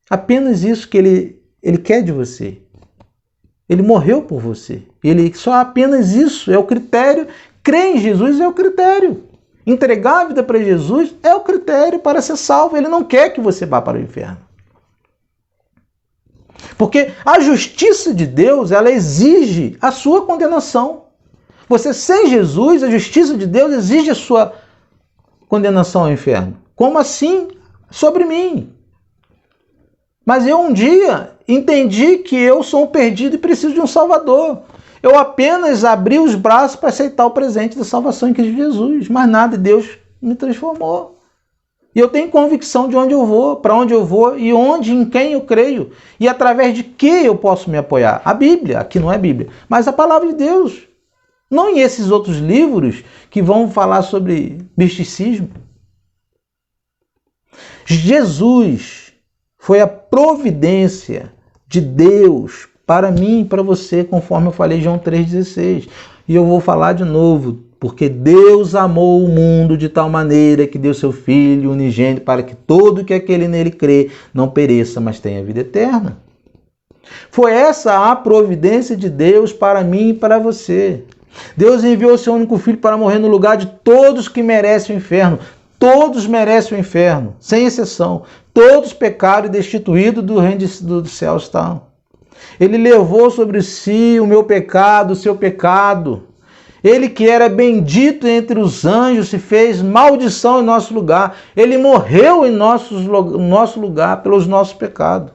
Apenas isso que ele quer de você. Ele morreu por você. Só apenas isso é o critério. Crer em Jesus é o critério. Entregar a vida para Jesus é o critério para ser salvo. Ele não quer que você vá para o inferno. Porque a justiça de Deus, ela exige a sua condenação. Você sem Jesus, a justiça de Deus exige a sua condenação ao inferno. Como assim sobre mim? Mas eu um dia entendi que eu sou um perdido e preciso de um Salvador. Eu apenas abri os braços para aceitar o presente da salvação em Cristo Jesus. Mas nada, Deus me transformou. E eu tenho convicção de onde eu vou, para onde eu vou e onde, em quem eu creio. E através de que eu posso me apoiar. A Bíblia, aqui não é Bíblia, mas a palavra de Deus. Não em esses outros livros que vão falar sobre misticismo. Jesus foi a providência de Deus para mim e para você, conforme eu falei em João 3,16. E eu vou falar de novo, porque Deus amou o mundo de tal maneira que deu seu Filho unigênito para que todo que aquele nele crê não pereça, mas tenha vida eterna. Foi essa a providência de Deus para mim e para você. Deus enviou seu único Filho para morrer no lugar de todos que merecem o inferno. Todos merecem o inferno, sem exceção. Todos pecaram e destituídos do reino dos céus estão. Ele levou sobre si o meu pecado, o seu pecado. Ele que era bendito entre os anjos se fez maldição em nosso lugar. Ele morreu em nosso lugar pelos nossos pecados.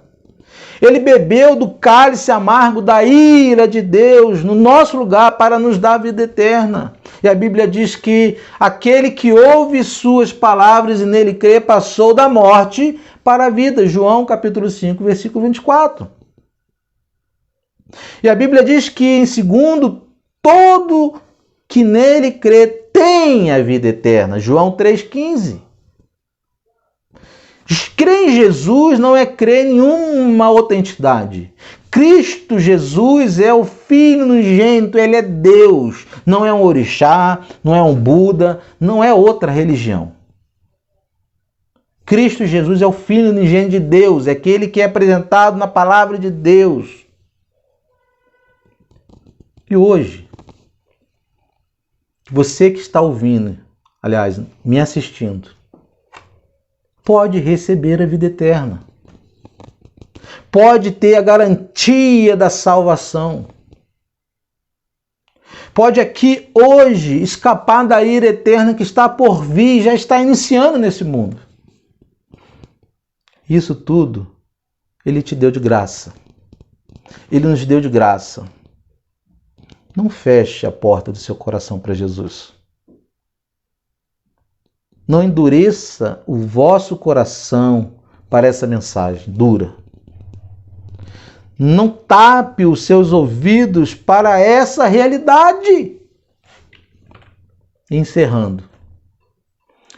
Ele bebeu do cálice amargo da ira de Deus no nosso lugar para nos dar a vida eterna. E a Bíblia diz que aquele que ouve suas palavras e nele crê passou da morte para a vida. João capítulo 5, versículo 24. E a Bíblia diz que, em segundo, todo que nele crê tem a vida eterna. João 3,15. Crer em Jesus não é crer em nenhuma outra entidade. Cristo Jesus é o Filho unigênito, ele é Deus. Não é um orixá, não é um Buda, não é outra religião. Cristo Jesus é o Filho unigênito de Deus, é aquele que é apresentado na palavra de Deus. E hoje, você que está ouvindo, aliás, me assistindo, pode receber a vida eterna. Pode ter a garantia da salvação. Pode aqui hoje escapar da ira eterna que está por vir, já está iniciando nesse mundo. Isso tudo Ele te deu de graça. Ele nos deu de graça. Não feche a porta do seu coração para Jesus. Não endureça o vosso coração para essa mensagem dura. Não tape os seus ouvidos para essa realidade. Encerrando.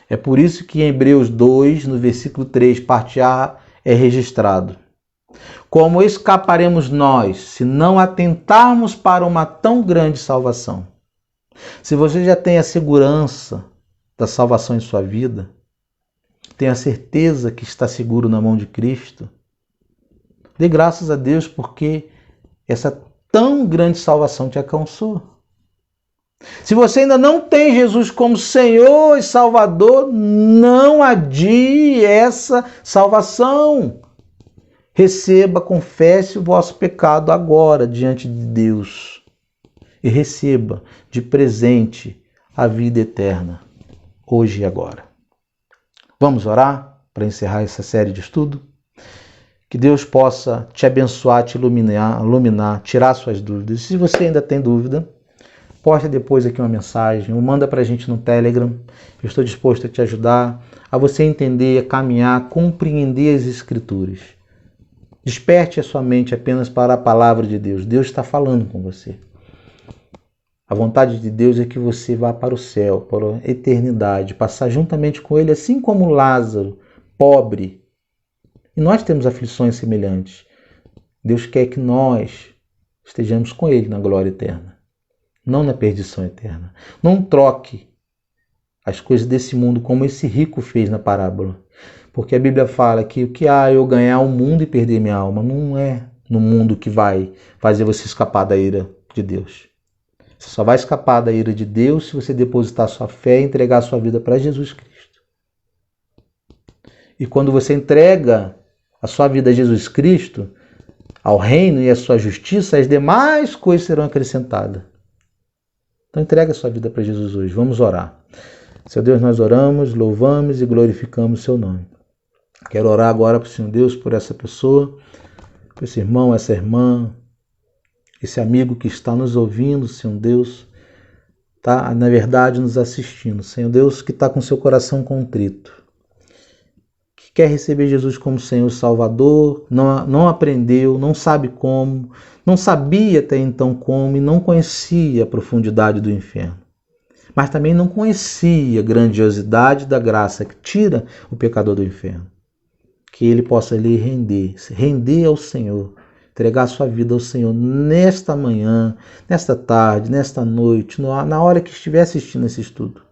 É por isso que em Hebreus 2, no versículo 3, parte A, é registrado: como escaparemos nós se não atentarmos para uma tão grande salvação? Se você já tem a segurança da salvação em sua vida, tem a certeza que está seguro na mão de Cristo, dê graças a Deus porque essa tão grande salvação te alcançou. Se você ainda não tem Jesus como Senhor e Salvador, não adie essa salvação. Receba, confesse o vosso pecado agora diante de Deus e receba de presente a vida eterna, hoje e agora. Vamos orar para encerrar essa série de estudo? Que Deus possa te abençoar, te iluminar, tirar suas dúvidas. Se você ainda tem dúvida, posta depois aqui uma mensagem, ou manda para a gente no Telegram. Eu estou disposto a te ajudar a você entender, a caminhar, a compreender as Escrituras. Desperte a sua mente apenas para a palavra de Deus. Deus está falando com você. A vontade de Deus é que você vá para o céu, para a eternidade, passar juntamente com Ele, assim como Lázaro, pobre. E nós temos aflições semelhantes. Deus quer que nós estejamos com Ele na glória eterna, não na perdição eterna. Não troque as coisas desse mundo como esse rico fez na parábola. Porque a Bíblia fala que o que há eu ganhar o mundo e perder minha alma. Não é no mundo que vai fazer você escapar da ira de Deus. Você só vai escapar da ira de Deus se você depositar sua fé e entregar sua vida para Jesus Cristo. E quando você entrega a sua vida a Jesus Cristo, ao reino e à sua justiça, as demais coisas serão acrescentadas. Então entrega a sua vida para Jesus hoje. Vamos orar. Seu Deus, nós oramos, louvamos e glorificamos o seu nome. Quero orar agora para o Senhor Deus por essa pessoa, por esse irmão, essa irmã, esse amigo que está nos ouvindo, Senhor Deus, está, na verdade, nos assistindo. Senhor Deus, que está com seu coração contrito, que quer receber Jesus como Senhor e Salvador, não aprendeu, não sabe como, não sabia até então como e não conhecia a profundidade do inferno. Mas também não conhecia a grandiosidade da graça que tira o pecador do inferno. Que ele possa lhe render ao Senhor, entregar sua vida ao Senhor nesta manhã, nesta tarde, nesta noite, na hora que estiver assistindo esse estudo.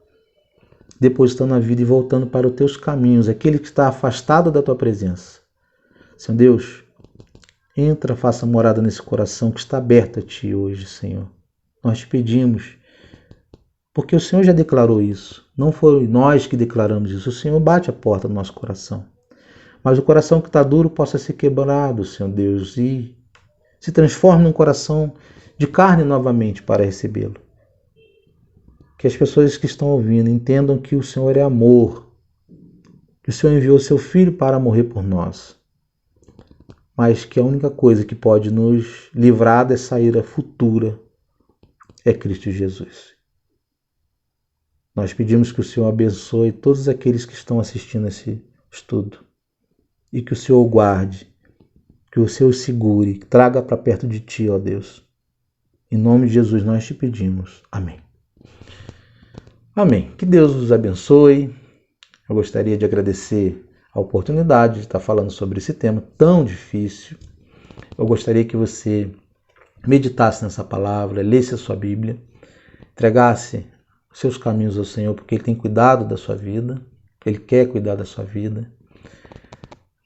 Depositando a vida e voltando para os teus caminhos, aquele que está afastado da tua presença. Senhor Deus, entra, faça morada nesse coração que está aberto a Ti hoje, Senhor. Nós te pedimos, porque o Senhor já declarou isso. Não foi nós que declaramos isso. O Senhor bate a porta do nosso coração. Mas o coração que está duro possa ser quebrado, Senhor Deus, e se transforme num coração de carne novamente para recebê-lo. Que as pessoas que estão ouvindo entendam que o Senhor é amor, que o Senhor enviou seu Filho para morrer por nós, mas que a única coisa que pode nos livrar dessa ira futura é Cristo Jesus. Nós pedimos que o Senhor abençoe todos aqueles que estão assistindo esse estudo e que o Senhor o guarde, que o Senhor o segure, traga para perto de Ti, ó Deus. Em nome de Jesus nós te pedimos. Amém. Amém. Que Deus os abençoe. Eu gostaria de agradecer a oportunidade de estar falando sobre esse tema tão difícil. Eu gostaria que você meditasse nessa palavra, lesse a sua Bíblia, entregasse os seus caminhos ao Senhor, porque Ele tem cuidado da sua vida, Ele quer cuidar da sua vida.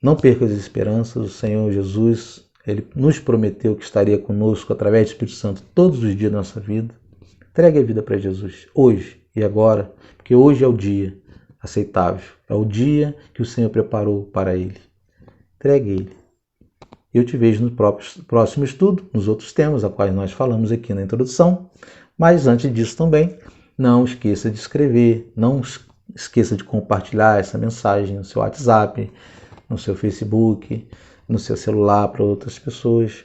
Não perca as esperanças, o Senhor Jesus, Ele nos prometeu que estaria conosco através do Espírito Santo todos os dias da nossa vida. Entregue a vida para Jesus, hoje e agora, porque hoje é o dia aceitável, é o dia que o Senhor preparou para Ele. Entregue Ele. Eu te vejo no próximo estudo, nos outros temas, a quais nós falamos aqui na introdução, mas antes disso também, não esqueça de escrever, não esqueça de compartilhar essa mensagem no seu WhatsApp, no seu Facebook, no seu celular para outras pessoas.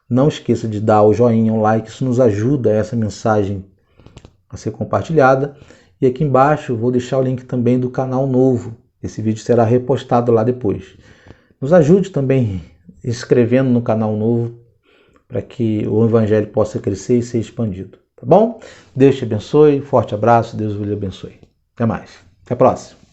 Não esqueça de dar o joinha, o like, isso nos ajuda essa mensagem a ser compartilhada. E aqui embaixo vou deixar o link também do canal novo. Esse vídeo será repostado lá depois. Nos ajude também inscrevendo no canal novo para que o Evangelho possa crescer e ser expandido. Tá bom? Deus te abençoe, forte abraço, Deus lhe abençoe. Até mais. Até a próxima.